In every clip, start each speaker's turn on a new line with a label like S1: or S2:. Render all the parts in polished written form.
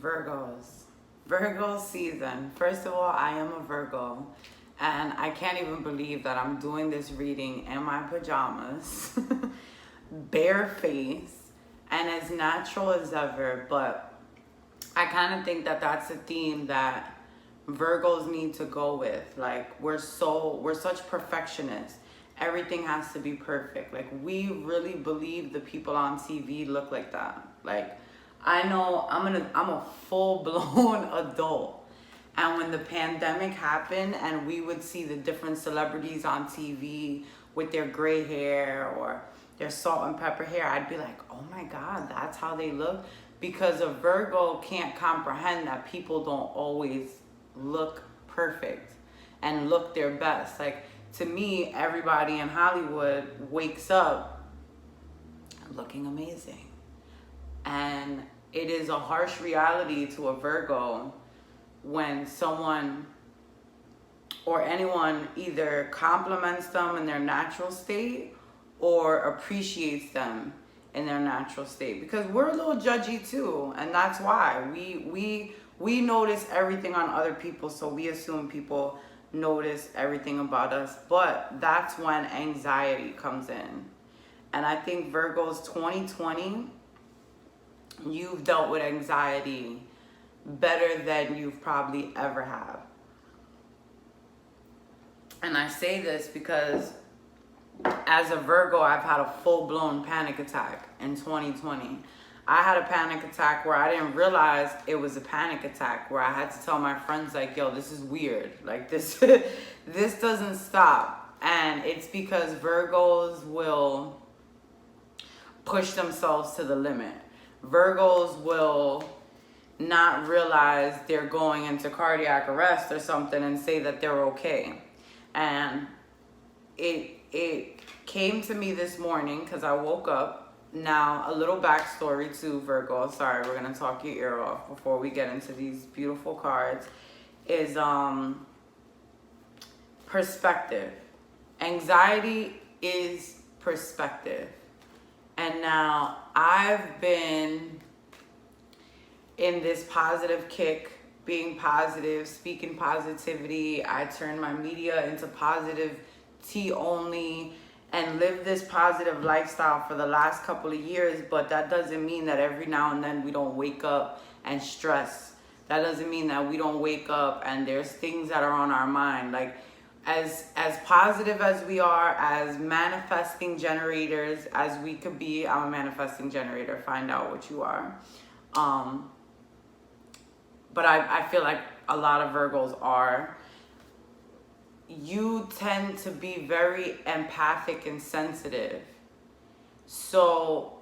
S1: Virgos. Virgo season. First of all, I am a Virgo, and I can't even believe that I'm doing this reading in my pajamas, bare face, and as natural as ever. But I kind of think that that's a theme that Virgos need to go with. Like, we're such perfectionists. Everything has to be perfect. Like, we really believe the people on TV look like that. Like, I know I'm a full-blown adult. And when the pandemic happened and we would see the different celebrities on TV with their gray hair or their salt and pepper hair, I'd be like, oh my God, that's how they look. Because a Virgo can't comprehend that people don't always look perfect and look their best. Like, to me, everybody in Hollywood wakes up looking amazing. And it is a harsh reality to a Virgo when someone or anyone either compliments them in their natural state or appreciates them in their natural state. Because we're a little judgy too, and that's why we notice everything on other people, so we assume people notice everything about us. But that's when anxiety comes in. And I think Virgos 2020, you've dealt with anxiety better than you've probably ever have. And I say this because as a Virgo, I've had a full-blown panic attack in 2020. I had a panic attack where I didn't realize it was a panic attack, where I had to tell my friends, like, yo, this is weird. Like, this this doesn't stop. And it's because Virgos will push themselves to the limit. Virgos will not realize they're going into cardiac arrest or something and say that they're okay. And it came to me this morning because I woke up. Now, a little backstory to Virgo. Sorry, we're going to talk your ear off before we get into these beautiful cards. Is perspective. Anxiety is perspective. And now I've been in this positive kick, being positive, speaking positivity. I turned my media into positive tea only and live this positive lifestyle for the last couple of years. But that doesn't mean that every now and then we don't wake up and stress. That doesn't mean that we don't wake up and there's things that are on our mind. Like, as positive as we are, as manifesting generators as we could be. I'm a manifesting generator. Find out what you are. But I feel like a lot of Virgos are. You tend to be very empathic and sensitive. So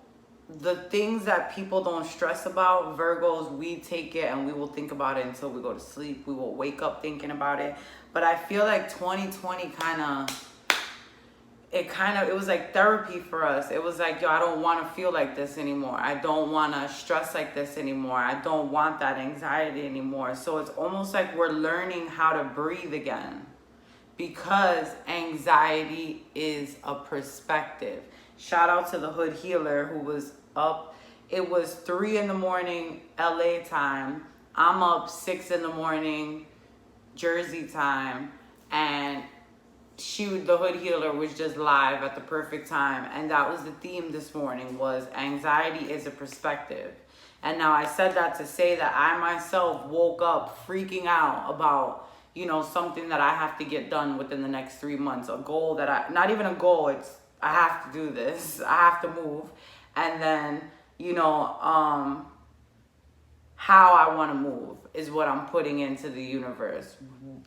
S1: the things that people don't stress about, Virgos, we take it and we will think about it until we go to sleep. We will wake up thinking about it. But I feel like 2020 it was like therapy for us. It was like, yo, I don't want to feel like this anymore. I don't want to stress like this anymore. I don't want that anxiety anymore. So it's almost like we're learning how to breathe again, because anxiety is a perspective. Shout out to the Hood Healer who was up. It was 3 a.m, LA time. I'm up 6 a.m, Jersey time. And the Hood Healer was just live at the perfect time. And that was the theme this morning, was anxiety is a perspective. And now I said that to say that I myself woke up freaking out about, something that I have to get done within the next 3 months. A goal that not even a goal, it's, I have to do this. I have to move. And then, how I want to move is what I'm putting into the universe.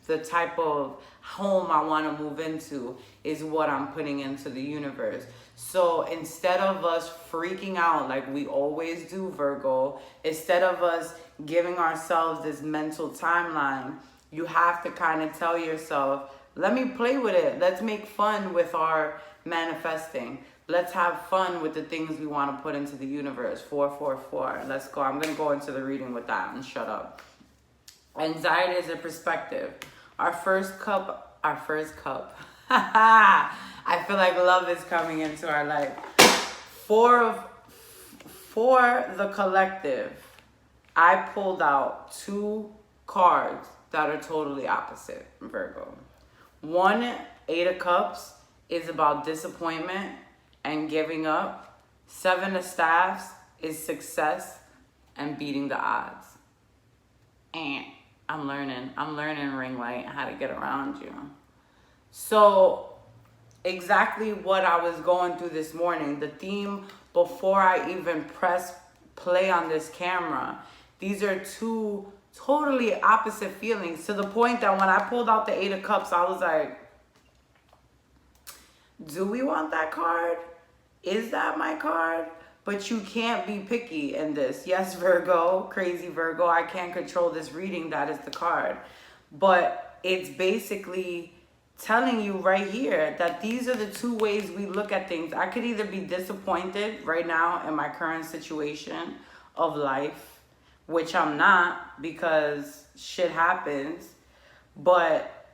S1: The type of home I want to move into is what I'm putting into the universe. So instead of us freaking out like we always do, Virgo, instead of us giving ourselves this mental timeline, you have to kind of tell yourself, let me play with it. Let's make fun with our manifesting. Let's have fun with the things we want to put into the universe. 444. Let's go. I'm going to go into the reading with that and shut up. Anxiety is a perspective. Our first cup. I feel like love is coming into our life. For the collective, I pulled out 2 cards that are totally opposite, Virgo. One, 8 of Cups, is about disappointment and giving up. 7 of Staffs is success and beating the odds. And I'm learning, ring light, how to get around you. So exactly what I was going through this morning, the theme before I even press play on this camera, these are 2 totally opposite feelings, to the point that when I pulled out the 8 of Cups, I was like, do we want that card? Is that my card? But you can't be picky in this. Yes, Virgo, crazy Virgo, I can't control this reading. That is the card. But it's basically telling you right here that these are the 2 ways we look at things. I could either be disappointed right now in my current situation of life, which I'm not because shit happens, but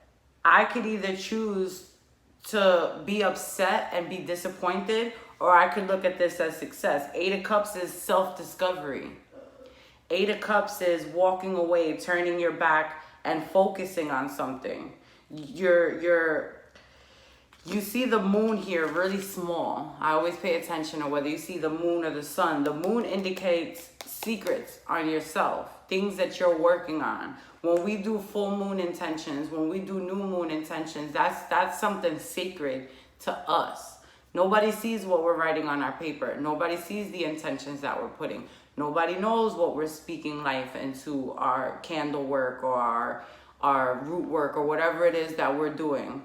S1: I could either choose to be upset and be disappointed, or I could look at this as success. 8 of Cups is self-discovery. 8 of Cups is walking away, turning your back, and focusing on something. You see the moon here really small. I always pay attention to whether you see the moon or the sun. The moon indicates secrets on yourself, things that you're working on. When we do full moon intentions, when we do new moon intentions, that's something sacred to us. Nobody sees what we're writing on our paper. Nobody sees the intentions that we're putting. Nobody knows what we're speaking life into our candle work or our root work or whatever it is that we're doing.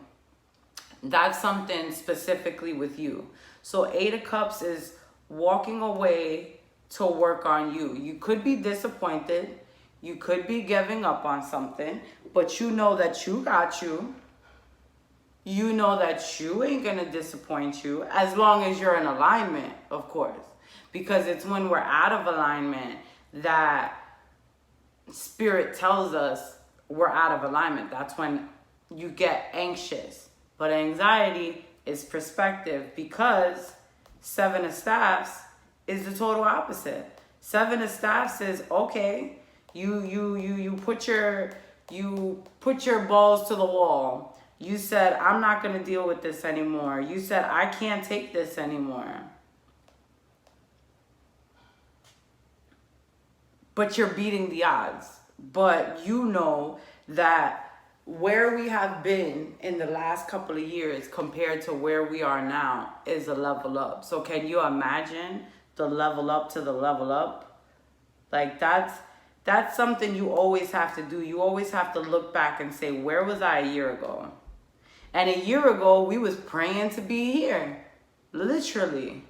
S1: That's something specifically with you. So 8 of Cups is walking away to work on you. You could be disappointed. You could be giving up on something, but you know that you got you. You know that you ain't gonna disappoint you, as long as you're in alignment, of course. Because it's when we're out of alignment that spirit tells us we're out of alignment. That's when you get anxious. But anxiety is perspective, because 7 of Staffs is the total opposite. 7 of Staffs is, okay, you put your balls to the wall. You said, I'm not going to deal with this anymore. You said, I can't take this anymore. But you're beating the odds. But you know that where we have been in the last couple of years compared to where we are now is a level up. So can you imagine the level up to the level up? Like that's something you always have to do. You always have to look back and say, where was I a year ago? And a year ago, we was praying to be here, literally.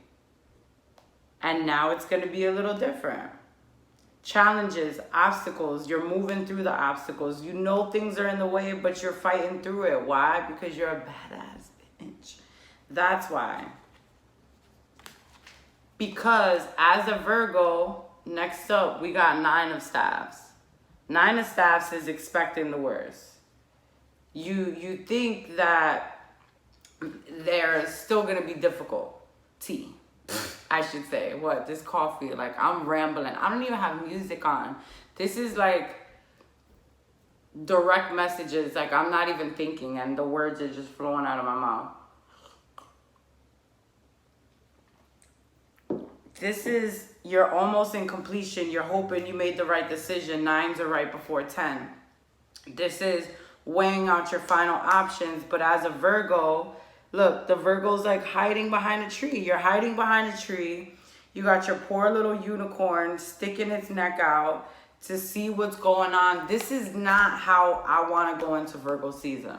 S1: And now it's going to be a little different. Challenges, obstacles, you're moving through the obstacles. You know things are in the way, but you're fighting through it. Why? Because you're a badass bitch. That's why. Because as a Virgo, next up, we got 9 of Staffs. 9 of Staffs is expecting the worst. You think that there's still going to be difficulty. I should say. What? This coffee, like, I'm rambling. I don't even have music on. This is like direct messages. Like, I'm not even thinking, and the words are just flowing out of my mouth. This is, you're almost in completion. You're hoping you made the right decision. 9s are right before 10. This is weighing out your final options. But as a Virgo, look, the Virgo's like hiding behind a tree. You're hiding behind a tree. You got your poor little unicorn sticking its neck out to see what's going on. This is not how I want to go into Virgo season.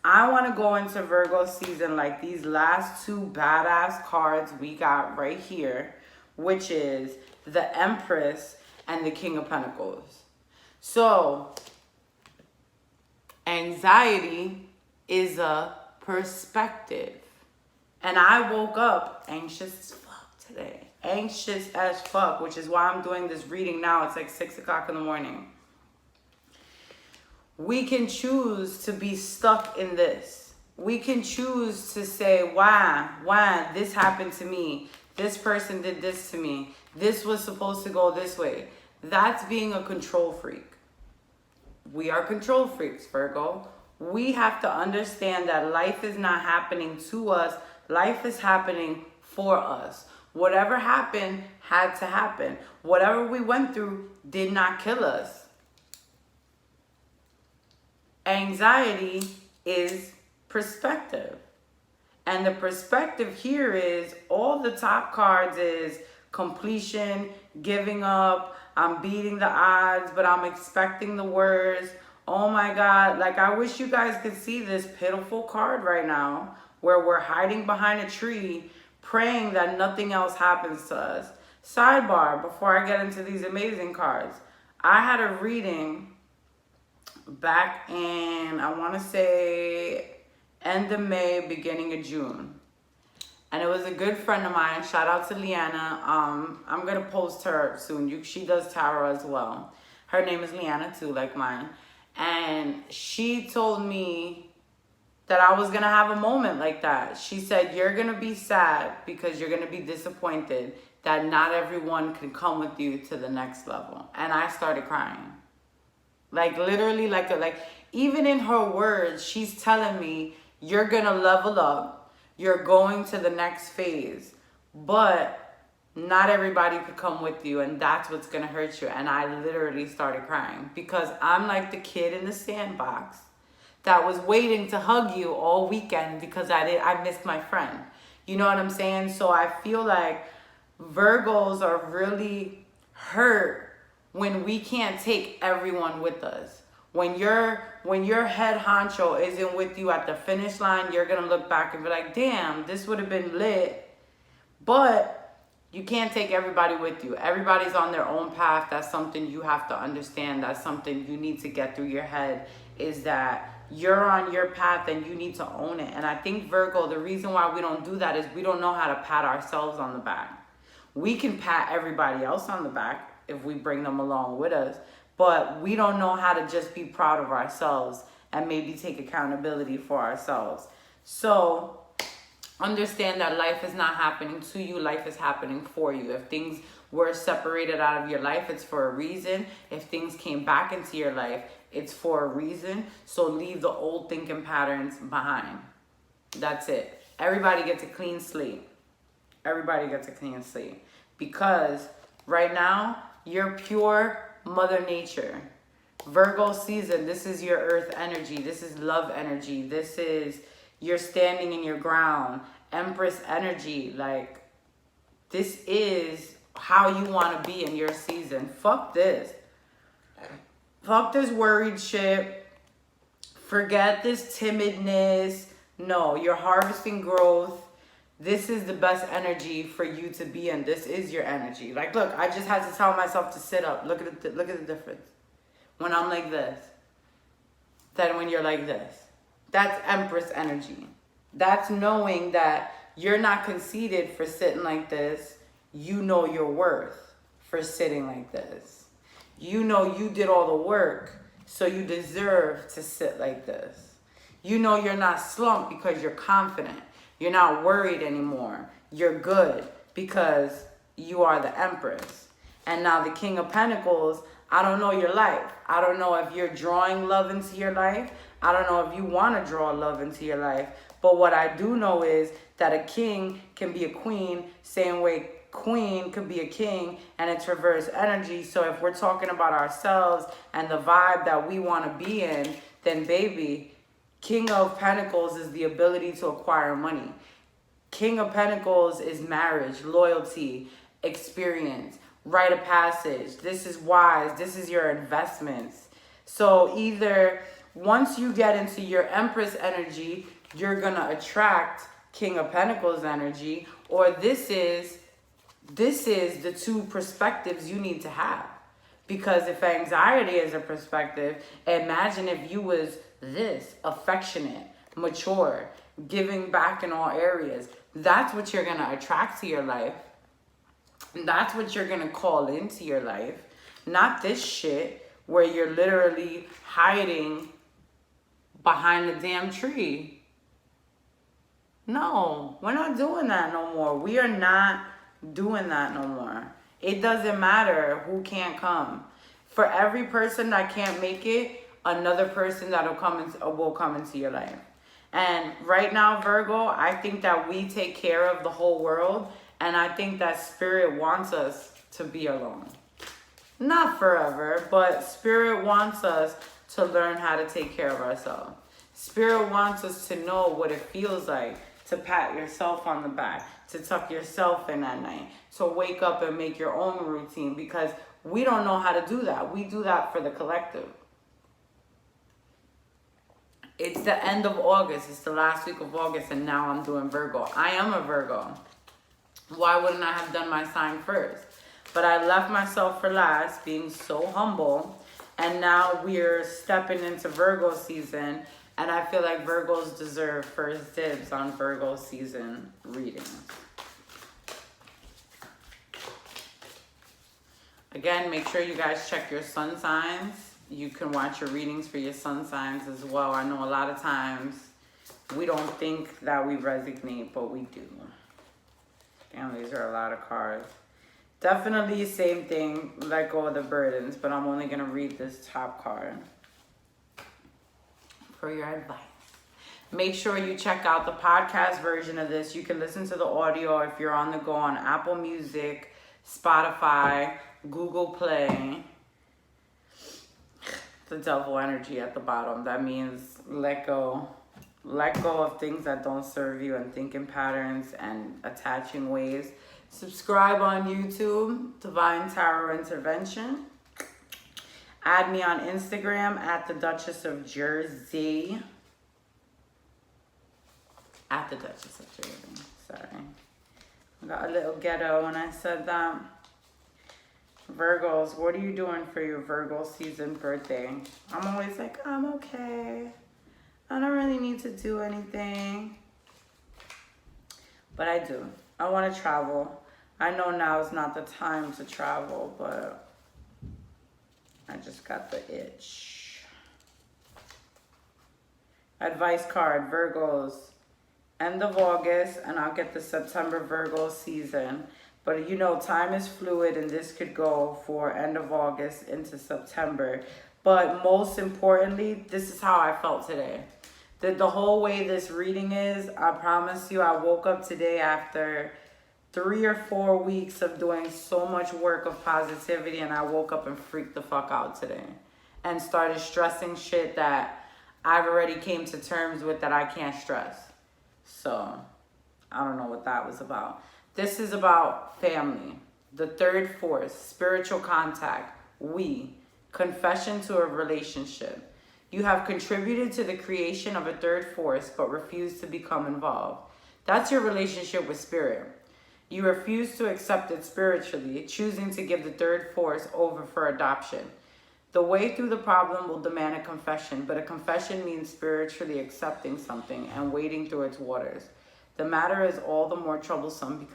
S1: I want to go into Virgo season like these last 2 badass cards we got right here, which is the Empress and the King of Pentacles. So, anxiety is a perspective. And I woke up anxious as fuck today. Anxious as fuck, which is why I'm doing this reading now. It's like 6 o'clock in the morning. We can choose to be stuck in this. We can choose to say, why this happened to me. This person did this to me. This was supposed to go this way. That's being a control freak. We are control freaks, Virgo. We have to understand that life is not happening to us. Life is happening for us. Whatever happened had to happen. Whatever we went through did not kill us. Anxiety is perspective. And the perspective here is all the top cards is completion, giving up, I'm beating the odds, but I'm expecting the worst. Oh my God, like I wish you guys could see this pitiful card right now where we're hiding behind a tree praying that nothing else happens to us. Sidebar, before I get into these amazing cards, I had a reading back in, I want to say, end of May, beginning of June. And it was a good friend of mine. Shout out to Leanna. I'm going to post her soon. She does tarot as well. Her name is Leanna too, like mine. And she told me that I was going to have a moment like that. She said, you're going to be sad because you're going to be disappointed that not everyone can come with you to the next level. And I started crying. Like literally, like even in her words, she's telling me, you're going to level up. You're going to the next phase, but not everybody could come with you, and that's what's going to hurt you. And I literally started crying because I'm like the kid in the sandbox that was waiting to hug you all weekend because I missed my friend. You know what I'm saying? So I feel like Virgos are really hurt when we can't take everyone with us. When your head honcho isn't with you at the finish line, you're going to look back and be like, damn, this would have been lit. But you can't take everybody with you. Everybody's on their own path. That's something you have to understand. That's something you need to get through your head, is that you're on your path and you need to own it. And I think, Virgo, the reason why we don't do that is we don't know how to pat ourselves on the back. We can pat everybody else on the back if we bring them along with us. But we don't know how to just be proud of ourselves and maybe take accountability for ourselves. So understand that life is not happening to you. Life is happening for you. If things were separated out of your life, it's for a reason. If things came back into your life, it's for a reason. So leave the old thinking patterns behind. That's it. Everybody gets a clean slate. Everybody gets a clean slate. Because right now, you're pure Mother Nature. Virgo season, this is your earth energy. This is love energy. This is you're standing in your ground. Empress energy. Like, this is how you want to be in your season. Fuck this. Fuck this worried shit. Forget this timidness. No, you're harvesting growth. This is the best energy for you to be in. This is your energy. Like, look, I just had to tell myself to sit up. Look at the difference. When I'm like this, than when you're like this. That's Empress energy. That's knowing that you're not conceited for sitting like this. You know your worth for sitting like this. You know you did all the work, so you deserve to sit like this. You know you're not slumped because you're confident. You're not worried anymore. You're good because you are the Empress. And now the King of Pentacles, I don't know your life. I don't know if you're drawing love into your life. I don't know if you want to draw love into your life. But what I do know is that a king can be a queen, same way queen could be a king, and it's reverse energy. So if we're talking about ourselves and the vibe that we want to be in, then baby, King of Pentacles is the ability to acquire money. King of Pentacles is marriage, loyalty, experience, rite of passage. This is wise. This is your investments. So either once you get into your Empress energy, you're going to attract King of Pentacles energy, or this is the two perspectives you need to have. Because if anxiety is a perspective, imagine if you was this, affectionate, mature, giving back in all areas. That's what you're going to attract to your life. That's what you're going to call into your life. Not this shit where you're literally hiding behind the damn tree. No, we're not doing that no more. We are not doing that no more. It doesn't matter who can't come. For every person that can't make it, another person that will come into your life. And right now, Virgo, I think that we take care of the whole world. And I think that Spirit wants us to be alone. Not forever, but Spirit wants us to learn how to take care of ourselves. Spirit wants us to know what it feels like to pat yourself on the back, to tuck yourself in at night, to wake up and make your own routine, because we don't know how to do that. We do that for the collective. It's the end of August. It's the last week of August, and now I'm doing Virgo. I am a Virgo. Why wouldn't I have done my sign first? But I left myself for last, being so humble. And now we're stepping into Virgo season. And I feel like Virgos deserve first dibs on Virgo season readings. Again, make sure you guys check your sun signs. You can watch your readings for your sun signs as well. I know a lot of times we don't think that we resonate, but we do. Damn, these are a lot of cards. Definitely same thing, let go of the burdens, but I'm only gonna read this top card for your advice. Make sure you check out the podcast version of this. You can listen to the audio if you're on the go on Apple Music, Spotify, Google Play. The devil energy at the bottom. That means let go. Let go of things that don't serve you and thinking patterns and attaching ways. Subscribe on YouTube, Divine Tarot Intervention. Add me on Instagram at the Duchess of Jersey. At the Duchess of Jersey. Sorry. I got a little ghetto when I said that. Virgos, what are you doing for your Virgo season birthday? I'm always like, I'm okay. I don't really need to do anything. But I do. I want to travel. I know now is not the time to travel, but I just got the itch. Advice card, Virgos. End of August, and I'll get the September Virgo season. But you know, time is fluid, and this could go for end of August into September. But most importantly, this is how I felt today. The whole way this reading is, I promise you, I woke up today after 3 or 4 weeks of doing so much work of positivity, and I woke up and freaked the fuck out today. And started stressing shit that I've already came to terms with that I can't stress. So, I don't know what that was about. This is about family, the third force, spiritual contact, confession to a relationship. You have contributed to the creation of a third force, but refuse to become involved. That's your relationship with spirit. You refuse to accept it spiritually, choosing to give the third force over for adoption. The way through the problem will demand a confession, but a confession means spiritually accepting something and wading through its waters. The matter is all the more troublesome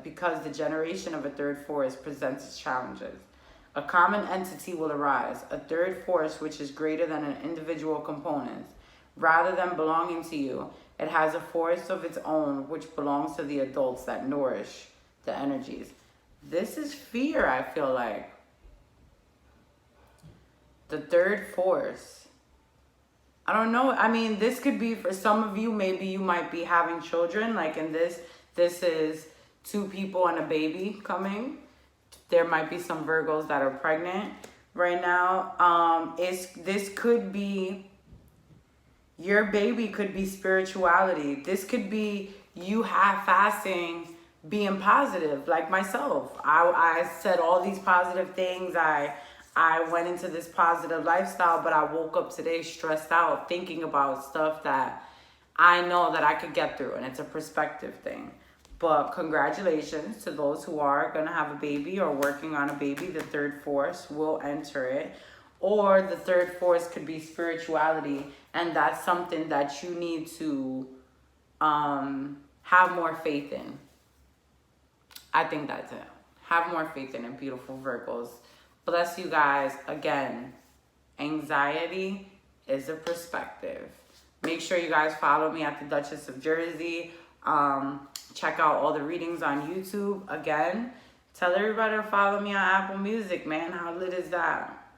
S1: because the generation of a third force presents its challenges. A common entity will arise, a third force which is greater than an individual component. Rather than belonging to you, it has a force of its own which belongs to the adults that nourish the energies. This is fear, I feel like. The third force. I don't know. I mean, this could be for some of you, maybe you might be having children. Like in this is 2 people and a baby coming. There might be some Virgos that are pregnant right now. This could be, your baby could be spirituality. This could be you half-assing being positive, like myself. I said all these positive things. I went into this positive lifestyle, but I woke up today stressed out thinking about stuff that I know that I could get through, and it's a perspective thing. But congratulations to those who are going to have a baby or working on a baby. The third force will enter it. Or the third force could be spirituality, and that's something that you need to have more faith in. I think that's it. Have more faith in it, beautiful Virgos. Bless you guys. Again, anxiety is a perspective. Make sure you guys follow me at the Duchess of Jersey. Check out all the readings on YouTube. Again, Tell everybody to follow me on Apple Music, man. How lit is that?